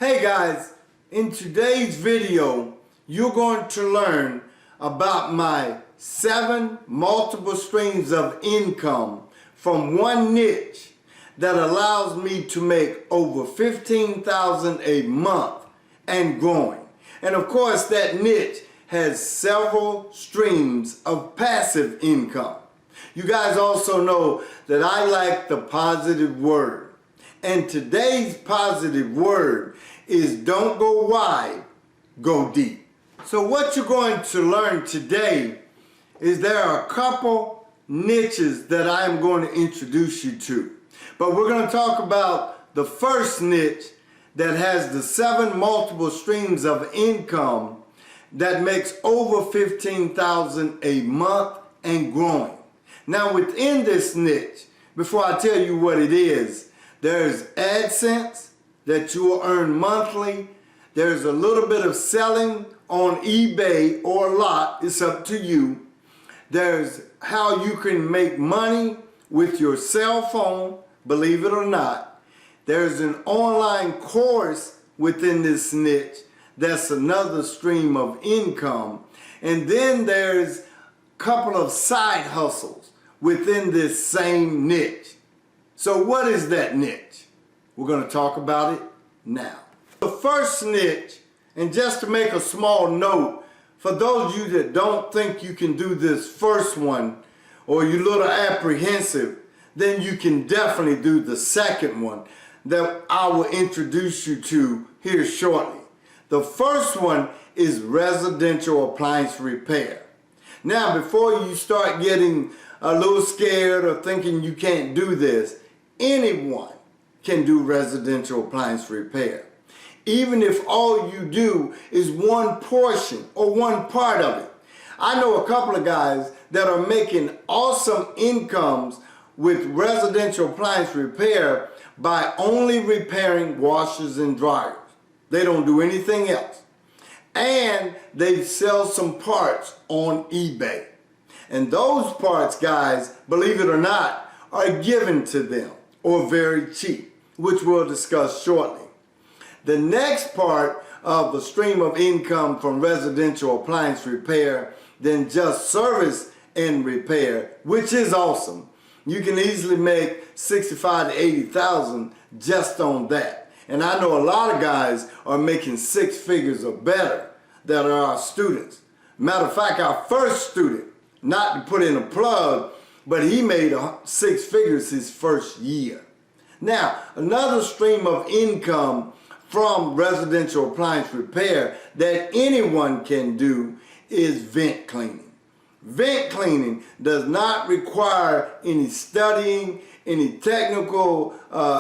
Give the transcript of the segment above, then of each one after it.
Hey guys, in today's video, you're going to learn about my 7 multiple streams of income from one niche that allows me to make over $15,000 a month and growing. And of course, that niche has several streams of passive income. You guys also know that I like the positive word. And today's positive word is don't go wide, go deep. So what you're going to learn today is there are a couple niches that I'm going to introduce you to. But we're going to talk about the first niche that has the 7 multiple streams of income that makes over $15,000 a month and growing. Now within this niche, before I tell you what it is, there's AdSense that you will earn monthly. There's a little bit of selling on eBay or lot, it's up to you. There's how you can make money with your cell phone, believe it or not. There's an online course within this niche that's another stream of income. And then there's a couple of side hustles within this same niche. So what is that niche? We're going to talk about it now. The first niche, and just to make a small note, for those of you that don't think you can do this first one, or you're a little apprehensive, then you can definitely do the second one that I will introduce you to here shortly. The first one is residential appliance repair. Now, before you start getting a little scared or thinking you can't do this, anyone can do residential appliance repair. Even if all you do is one portion or one part of it. I know a couple of guys that are making awesome incomes with residential appliance repair by only repairing washers and dryers. They don't do anything else. And they sell some parts on eBay. And those parts, guys, believe it or not, are given to them or very cheap, which we'll discuss shortly. The next part of the stream of income from residential appliance repair than just service and repair, which is awesome. You can easily make $65,000 to $80,000 just on that. And I know a lot of guys are making 6 figures or better that are our students. Matter of fact, our first student, not to put in a plug, but he made 6 figures his first year. Now, another stream of income from residential appliance repair that anyone can do is vent cleaning. Vent cleaning does not require any studying, any technical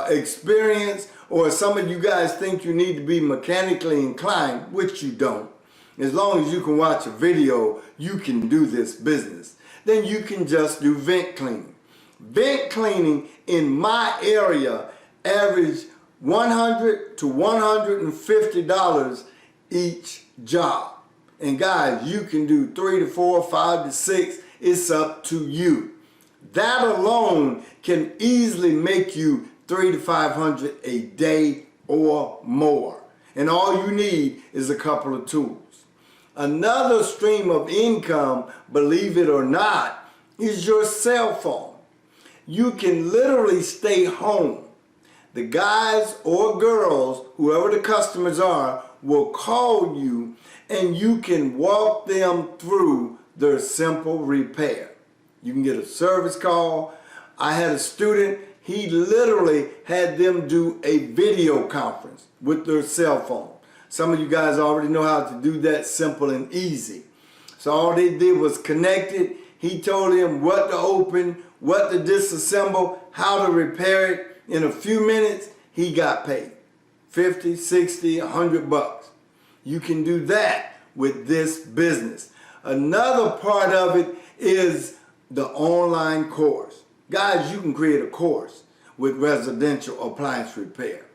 experience, or some of you guys think you need to be mechanically inclined, which you don't. As long as you can watch a video, you can do this business. Then you can just do vent cleaning. Vent cleaning in my area average $100 to $150 each job. And guys, you can do 3 to 4, 5 to 6. It's up to you. That alone can easily make you $300 to $500 a day or more. And all you need is a couple of tools. Another stream of income, believe it or not, is your cell phone. You can literally stay home. The guys or girls, whoever the customers are, will call you and you can walk them through their simple repair. You can get a service call. I had a student, he literally had them do a video conference with their cell phone. Some of you guys already know how to do that simple and easy. So all they did was connect it. He told him what to open, what to disassemble, how to repair it. In a few minutes, he got paid. 50, 60, 100 bucks. You can do that with this business. Another part of it is the online course. Guys, you can create a course with residential appliance repair.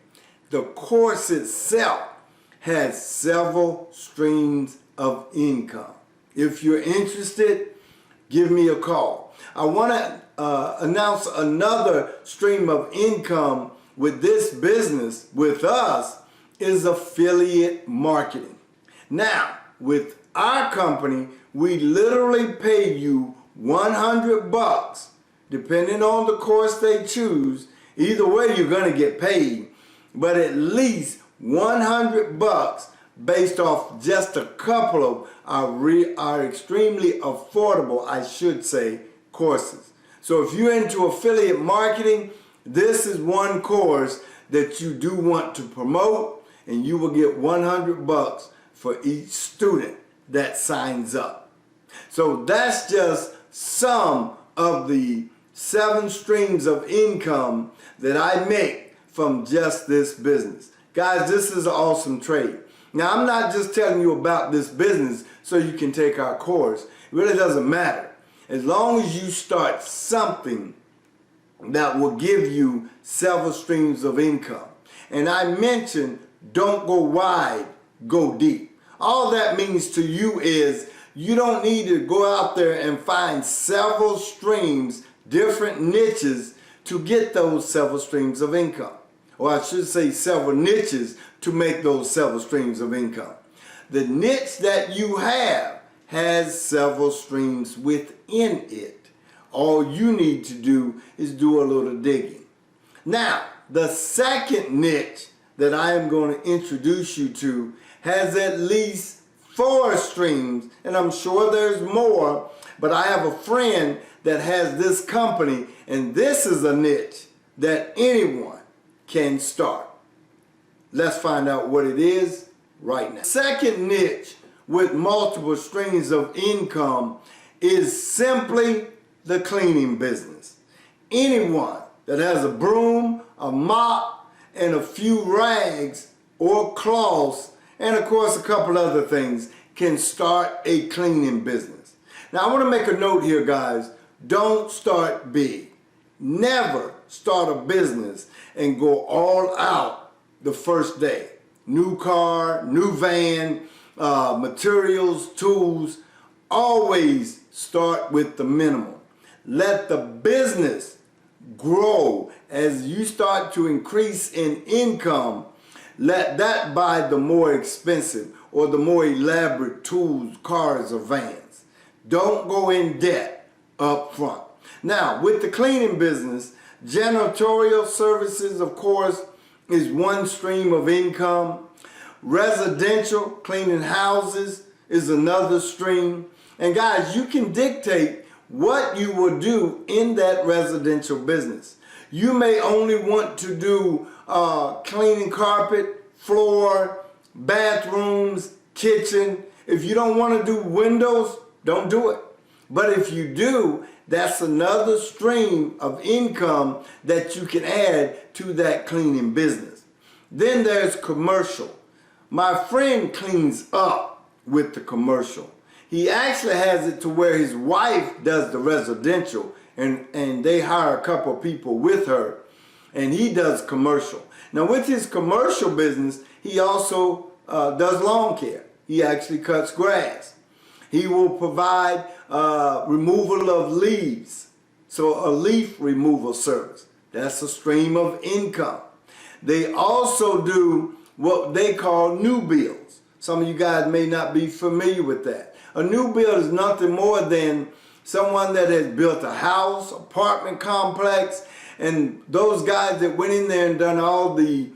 The course itself has several streams of income. If you're interested, give me a call. I want to announce another stream of income with this business with us is affiliate marketing. Now, with our company, we literally pay you $100, depending on the course they choose. Either way, you're going to get paid, but at least $100 based off just a couple of our extremely affordable, I should say, courses. So if you're into affiliate marketing, this is one course that you do want to promote, and you will get $100 for each student that signs up. So that's just some of the 7 streams of income that I make from just this business. Guys, this is an awesome trade. Now, I'm not just telling you about this business so you can take our course. It really doesn't matter. As long as you start something that will give you several streams of income. And I mentioned, don't go wide, go deep. All that means to you is you don't need to go out there and find several streams, different niches to get those several streams of income. Or I should say several niches to make those several streams of income. The niche that you have has several streams within it. All you need to do is do a little digging. Now, the second niche that I am going to introduce you to has at least 4 streams, and I'm sure there's more, but I have a friend that has this company, and this is a niche that anyone can start. Let's find out what it is right now. Second niche with multiple streams of income is simply the cleaning business. Anyone that has a broom, a mop, and a few rags or cloths, and of course a couple other things, can start a cleaning business. Now I want to make a note here, guys. Don't start big. Never start a business and go all out the first day. New car, new van, materials, tools. Always start with the minimum. Let the business grow. As you start to increase in income, let that buy the more expensive or the more elaborate tools, cars, or vans. Don't go in debt up front. Now, with the cleaning business, janitorial services, of course, is one stream of income. Residential, cleaning houses, is another stream. And guys, you can dictate what you will do in that residential business. You may only want to do cleaning carpet, floor, bathrooms, kitchen. If you don't want to do windows, don't do it. But if you do, that's another stream of income that you can add to that cleaning business. Then there's commercial. My friend cleans up with the commercial. He actually has it to where his wife does the residential, and they hire a couple of people with her, and he does commercial. Now with his commercial business, he also does lawn care. He actually cuts grass. He will provide removal of leaves, so a leaf removal service. That's a stream of income. They also do what they call new builds. Some of you guys may not be familiar with that. A new build is nothing more than someone that has built a house, apartment complex, and those guys that went in there and done all the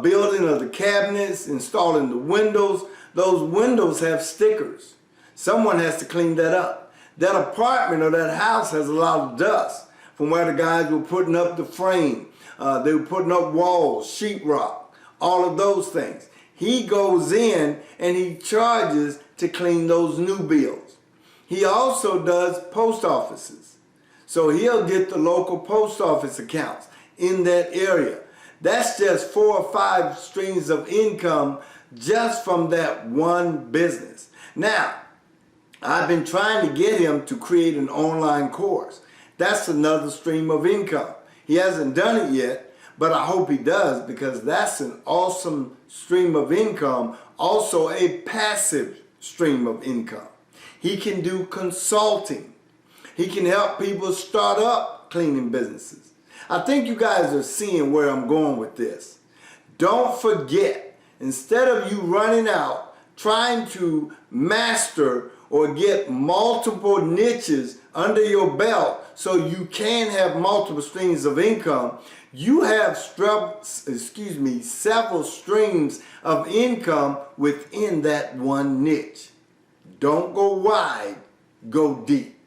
building of the cabinets, installing the windows. Those windows have stickers. Someone has to clean that up. That apartment or that house has a lot of dust from where the guys were putting up the frame. They were putting up walls, sheetrock, all of those things. He goes in and he charges to clean those new builds. He also does post offices. So he'll get the local post office accounts in that area. That's just 4 or 5 streams of income just from that one business. Now, I've been trying to get him to create an online course. That's another stream of income. He hasn't done it yet, but I hope he does, because that's an awesome stream of income, also a passive stream of income. He can do consulting. He can help people start up cleaning businesses. I think you guys are seeing where I'm going with this. Don't forget Instead of you running out trying to master or get multiple niches under your belt so you can have multiple streams of income, you have several streams of income within that one niche. Don't go wide, go deep.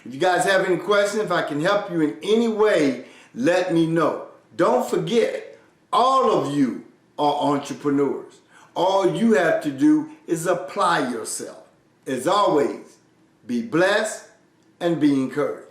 If you guys have any questions, if I can help you in any way, let me know. Don't forget, all of you are entrepreneurs. All you have to do is apply yourself. As always, be blessed and be encouraged.